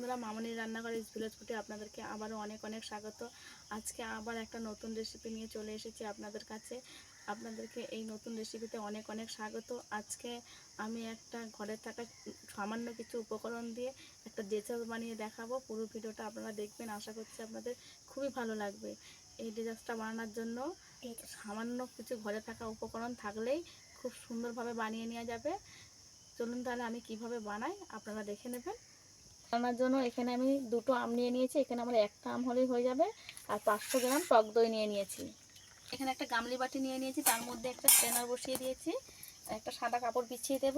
বন্ধুরা, মামনির রান্নাঘর ইস ভিলেজ ফুডে আপনাদেরকে আবারও অনেক অনেক স্বাগত। আজকে আবার একটা নতুন রেসিপি নিয়ে চলে এসেছি আপনাদের কাছে। আপনাদেরকে এই নতুন রেসিপিতে অনেক অনেক স্বাগত। আজকে আমি একটা ঘরে থাকা সামান্য কিছু উপকরণ দিয়ে একটা ডেজার্ট বানিয়ে দেখাবো। পুরো ভিডিওটা আপনারা দেখবেন, আশা করছি আপনাদের খুবই ভালো লাগবে। এই ডেজার্টটা বানানোর জন্য সামান্য কিছু ঘরে থাকা উপকরণ থাকলেই খুব সুন্দরভাবে বানিয়ে নেওয়া যাবে। চলুন তাহলে আমি কিভাবে বানাই আপনারা দেখে নেবেন। বানানোর জন্য এখানে আমি দুটো আম নিয়ে নিয়েছি। এখানে আমার একটা আম হলেই হয়ে যাবে। আর 500 গ্রাম টক দই নিয়ে নিয়েছি। এখানে একটা গামলি বাটি নিয়ে নিয়েছি, তার মধ্যে একটা স্ট্রেনার বসিয়ে দিয়েছি। একটা সাদা কাপড় বিছিয়ে দেব।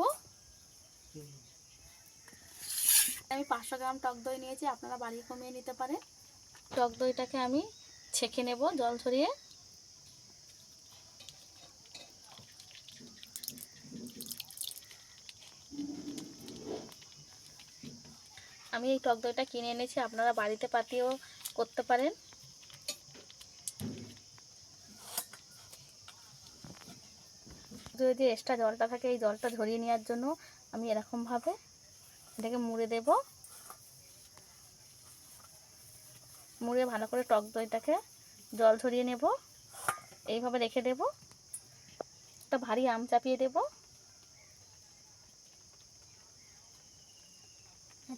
আমি 500 গ্রাম টক দই নিয়েছি, আপনারা বাড়িয়ে কমিয়ে নিতে পারেন। টক দইটাকে আমি ছেঁকে নেব জল ছড়িয়ে। আমি এই টক দইটা কিনে এনেছি, আপনারা বাড়িতে পাতিয়েও করতে পারেন। যদি এক্সট্রা জলটা থাকে, এই জলটা ঝরিয়ে নেওয়ার জন্য আমি এরকমভাবে এটাকে মুড়ে দেব। মুড়ে ভালো করে টক দইটাকে জল ঝরিয়ে নেব। এইভাবে রেখে দেব। একটা ভারী আম চাপিয়ে দেব।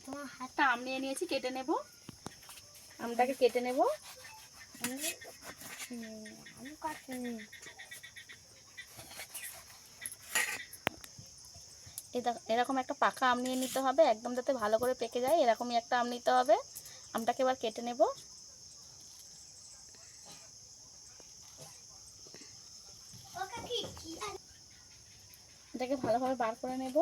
তোমার হাতটা আম নিয়ে নিয়েছি, কেটে নেব। আমটাকে কেটে নেব। এরকম একটা পাকা আম নিয়ে নিতে হবে, একদম যাতে ভালো করে পেকে যায় এরকমই একটা আম নিতে হবে। আমটাকে এবার কেটে নেব। এটাকে ভালোভাবে বার করে নেব।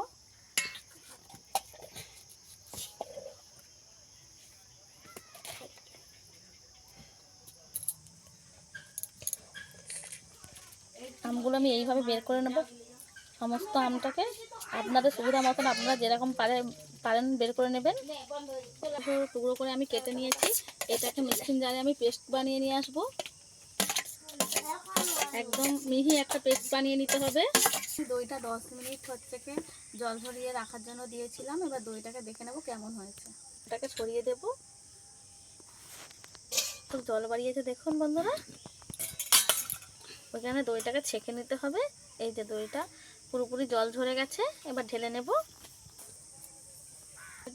আমগুলো আমি এইভাবে বের করে নেব সমস্ত আমটাকে। আপনাদের সুবিধা মতন আপনারা যেরকম পারেন বের করে নেবেন। টুকরো করে আমি কেটে নিয়েছি। এটাকে মিক্সিং জারে আমি পেস্ট বানিয়ে নিয়ে আসবো। একদম মিহি একটা পেস্ট বানিয়ে নিতে হবে। দইটা 10 মিনিট হচ্ছে জল ঝরিয়ে রাখার জন্য দিয়েছিলাম। এবার দইটাকে দেখে নেব কেমন হয়েছে। এটাকে ছড়িয়ে দেব। তো জল বাড়িয়েছে দেখুন বন্ধুরা। ওইখানে দইটাকে ছেঁকে নিতে হবে। এই যে দইটা পুরোপুরি জল ঝরে গেছে, এবার ঢেলে নেব।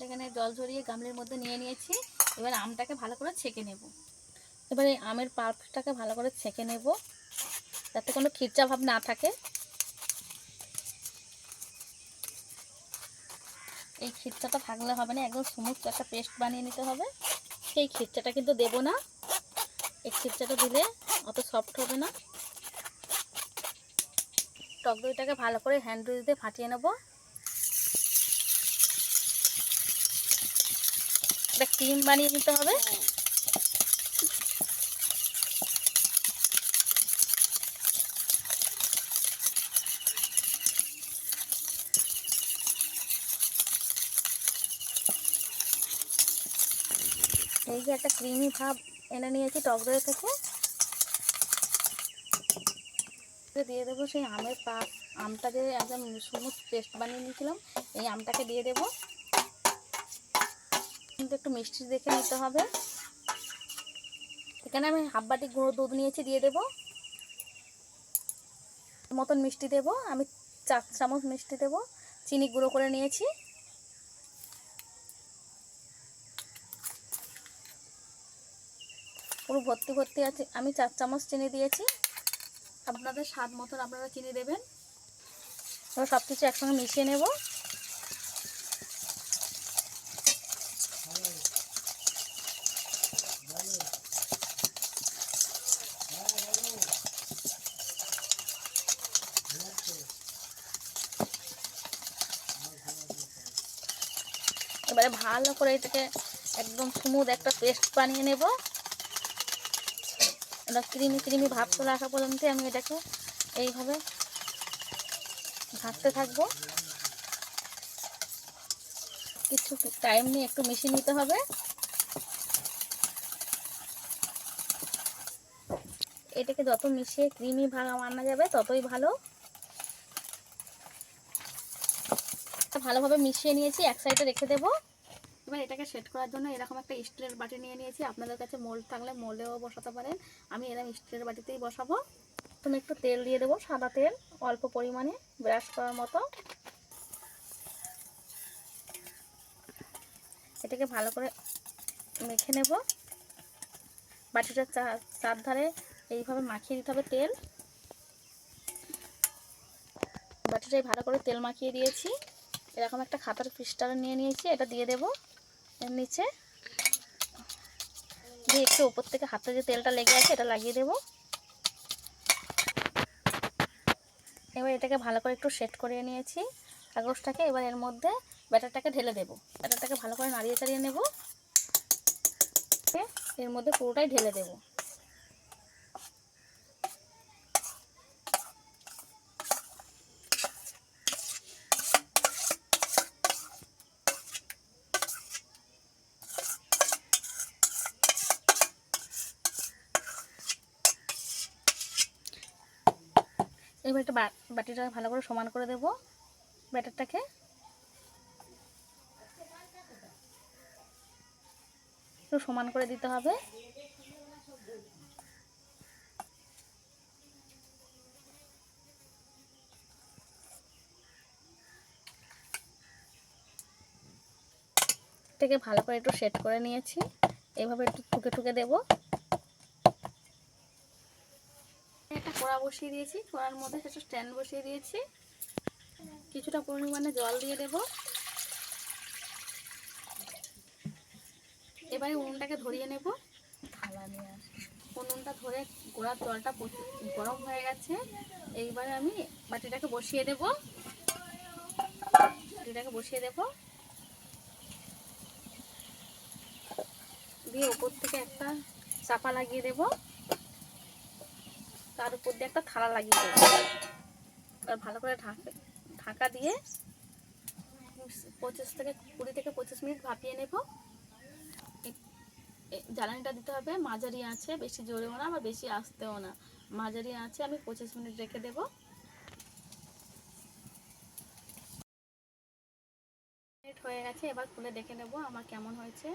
এখানে জল ঝরিয়ে গামলির মধ্যে নিয়ে নিয়েছি। এবার আমটাকে ভালো করে ছেঁকে নেব। এবার এই আমের পাল্পটাকে ভালো করে ছেঁকে নেব, যাতে কোনো খিরচা ভাব না থাকে। এই খিরচাটা থাকলে হবে না, একদম স্মুথ একটা পেস্ট বানিয়ে নিতে হবে। সেই খিরচাটা কিন্তু দেব না, এই খিরচাটা দিলে অত সফট হবে না। টক দইটাকে ভালো করে হ্যান্ড উইচ দিয়ে ফাটিয়ে নেব। একটা ক্রিম বানিয়ে নিতে হবে। এই যে একটা ক্রিমি ভাব এনে নিয়েছি টক দই থেকে। দিয়ে দেবো সেই আমের আমটা যে একদম স্মুথ পেস্ট বানিয়ে নিয়েছিলাম, এই আমটাকে দিয়ে দেবো। কিন্তু একটু মিষ্টি দেখে নিতে হবে। এখানে আমি হাফ বাটি গুঁড়ো দুধ নিয়েছি, দিয়ে দেবো। মতন মিষ্টি দেব, আমি 4 চামচ মিষ্টি দেব। চিনি গুঁড়ো করে নিয়েছি। পুরো ভর্তি ভর্তি আছে, আমি 4 চামচ চিনি দিয়েছি। আপনাদের স্বাদ মতন আপনারা চিনি দেবেন। এবার সব কিছু একসঙ্গে মিশিয়ে নেব। এবারে ভালো করে এটাকে একদম স্মুথ একটা পেস্ট বানিয়ে নেব। এটা ক্রিমি ক্রিমি ভাব চলে আসা পর্যন্ত আমি এটাকে এইভাবে ভাজতে থাকবো। কিছু টাইম নিয়ে একটু মিশিয়ে নিতে হবে। এটাকে যত মিশিয়ে ক্রিমি ভাব আনা যাবে ততই ভালো। ভালোভাবে মিশিয়ে নিয়েছি, এক সাইডে রেখে দেব। এবার এটাকে সেট করার জন্য এরকম একটা স্টিলের বাটি নিয়ে নিয়েছি। আপনাদের কাছে মোল্ড থাকলে মোল্ডেও বসাতে পারেন, আমি এরকম স্টিলের বাটিতেই বসাবো। তুমি একটু তেল দিয়ে দেবো, সাদা তেল অল্প পরিমাণে, ব্রাশ করার মতো। এটাকে ভালো করে মেখে নেব। বাটিটার চারধারে এইভাবে মাখিয়ে দিতে হবে তেল। বাটিটায় ভালো করে তেল মাখিয়ে দিয়েছি। এরকম একটা খাতার পৃষ্ঠা নিয়ে নিয়েছি, এটা দিয়ে দেব এর নিচে দিয়ে একটু উপর থেকে হাতে যে তেলটা লেগে আছে এটা লাগিয়ে দেব। এবার এটাকে ভালো করে একটু সেট করে নিয়েছি কাগজটাকে। এবার এর মধ্যে ব্যাটারটাকে ঢেলে দেব। ব্যাটারটাকে ভালো করে নাড়িয়ে চাড়িয়ে নেব, এর মধ্যে পুরোটাই ঢেলে দেব। এবার একটা বাটিটা ভালো করে সমান করে দেব ব্যাটারটাকে। একটু সমান করে দিতে হবে। এটাকে ভালো করে একটু সেট করে নিয়েছি। এইভাবে একটু ঠুকে ঠুকে দেব। একটা কড়া বসিয়ে দিয়েছি, কড়ার মধ্যে একটা স্ট্যান্ড বসিয়ে দিয়েছি। কিছুটা পরিমাণে জল দিয়ে দেব। এবারে উনুনটাকে ধরিয়ে নেব। উনুনটা ধরে গোড়ার জলটা গরম হয়ে গেছে। এইবারে আমি বাটিটাকে বসিয়ে দেব। দিয়ে উপর থেকে একটা চাপা লাগিয়ে দেব, তার উপর দিয়ে একটা থালা লাগিয়ে দেব। আর ভালো করে ঢাকা দিয়ে 20 থেকে 25 মিনিট ভাপিয়ে নেব। জ্বালানিটা দিতে হবে মাঝারি আছে, বেশি জোরেও না বা বেশি আস্তেও না, মাঝারি আছে। আমি 25 মিনিট রেখে দেব। মিনিট হয়ে গেছে, এবার খুলে দেখে নেব আমার কেমন হয়েছে।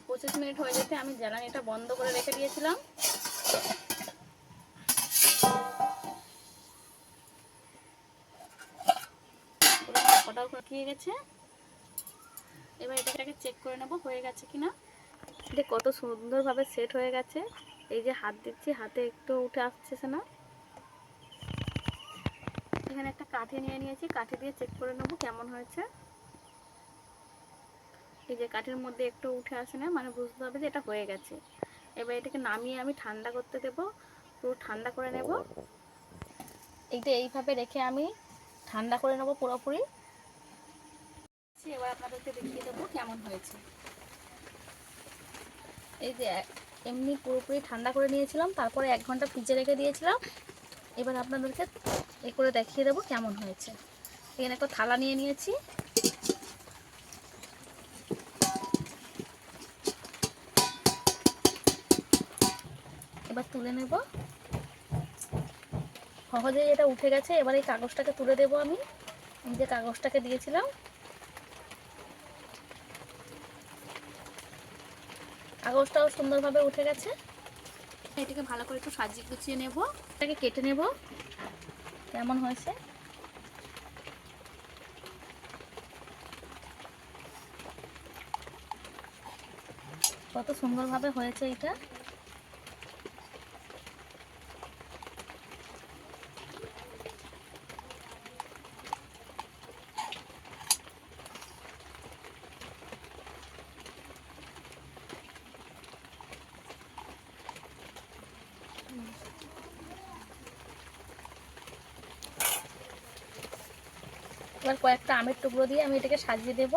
25 মিনিট হয়ে যেতে আমি জ্বালানিটা বন্ধ করে রেখে দিয়েছিলাম। ওটাও শুকিয়ে গেছে। এবার এটাকে চেক করে নেব হয়ে গেছে কিনা। এটা কত সুন্দরভাবে সেট হয়ে গেছে। এই যে হাত দিচ্ছি, হাতে একটু উঠে আসছে না। এখানে একটা কাঠি নিয়ে নিয়েছি, কাঠি দিয়ে চেক করে নেব কেমন হয়েছে। এই যে কাঠির মধ্যে একটু উঠে আসে না, মানে বুঝতে হবে যে এটা হয়ে গেছে। এবার এটাকে নামিয়ে আমি ঠান্ডা করতে দেব, পুরো ঠান্ডা করে নেব। এইটা এইভাবে রেখে আমি ঠান্ডা করে নেব পুরোপুরি। এবার আপনাদেরকে দেখিয়ে দেবো কেমন হয়েছে। এই যে এমনি পুরোপুরি ঠান্ডা করে নিয়েছিলাম, তারপরে 1 ঘন্টা ফ্রিজে রেখে দিয়েছিলাম। এবার আপনাদেরকে এ করে দেখিয়ে দেবো কেমন হয়েছে। এখানে একটা থালা নিয়ে নিয়েছি, এবার তুলে নেব। সহজেই এটা উঠে গেছে। এবার এই কাগজটাকে তুলে দেব আমি, এই যে কাগজটাকে দিয়েছিলাম। কাগজটাও সুন্দরভাবে উঠে গেছে। এটাকে ভালো করে একটু সাজিয়ে গুছিয়ে নেব। এটাকে কেটে নেব কেমন হয়েছে। কত সুন্দরভাবে হয়েছে এটা। এবার কয়েকটা আমের টুকরো দিয়ে আমি এটাকে সাজিয়ে দেব।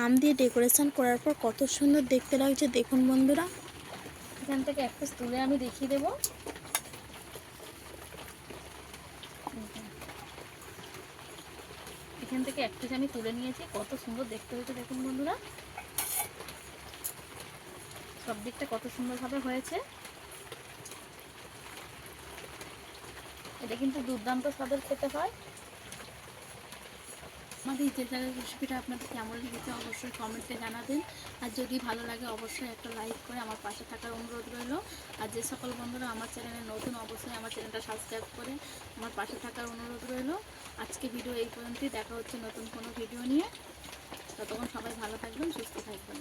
আম দিয়ে ডেকোরেশন করার পর কত সুন্দর দেখতে লাগছে দেখুন বন্ধুরা। এখান থেকে এক পিস তুলে আমি দেখিয়ে দেবো। এখান থেকে এক পিস আমি তুলে নিয়েছি, কত সুন্দর দেখতে হয়েছে দেখুন বন্ধুরা, সব দিকটা কত সুন্দরভাবে হয়েছে। এটা কিন্তু দুর্দান্ত স্বাদের খেতে হয়। আমাদের এই তেলচালের রেসিপিটা আপনাদের কেমন লেগেছে অবশ্যই কমেন্টে জানাবেন। আর যদি ভালো লাগে অবশ্যই একটা লাইক করে আমার পাশে থাকার অনুরোধ রইল। আর যে সকল বন্ধুরা আমার চ্যানেলে নতুন অবশ্যই আমার চ্যানেলটা সাবস্ক্রাইব করে আমার পাশে থাকার অনুরোধ রইল। আজকে ভিডিও এই পর্যন্তই, দেখা হচ্ছে নতুন কোনো ভিডিও নিয়ে। ততক্ষণ সবাই ভালো থাকবেন, সুস্থ থাকবেন।